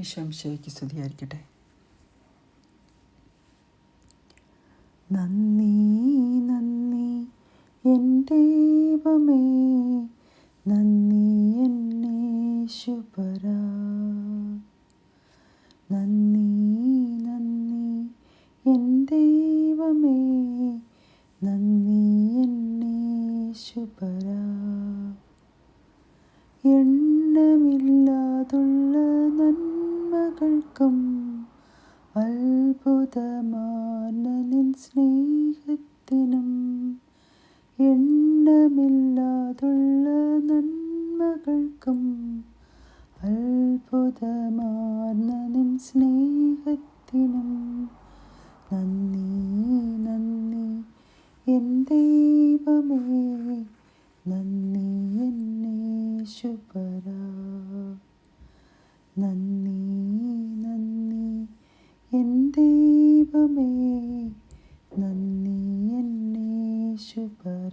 ഈശോമിശിഹായ്ക്ക് സ്തുതിയായിരിക്കട്ടെ. നന്ദി നന്ദി എൻ ദൈവമേ, നന്ദി എന്നേശുപരാ. നന്ദി നന്ദി എൻ ദൈവമേ, നന്ദി എന്നേശുപരാ. എണ്ണമില്ലാതുള്ള നന്മകൾക്കും അത്ഭുതമാർന്ന നിൻ സ്നേഹത്തിനും, എണ്ണമില്ലാതുള്ള നന്മകൾക്കും അത്ഭുതമാർന്ന നിൻ സ്നേഹത്തിനും നന്ദി നന്ദി എൻ ദൈവമേ, നന്ദി എന്നേശുപരാ. നന്ദി നന്ദി എൻ ദൈവമേ, നന്ദി എന്നേശുപരാ.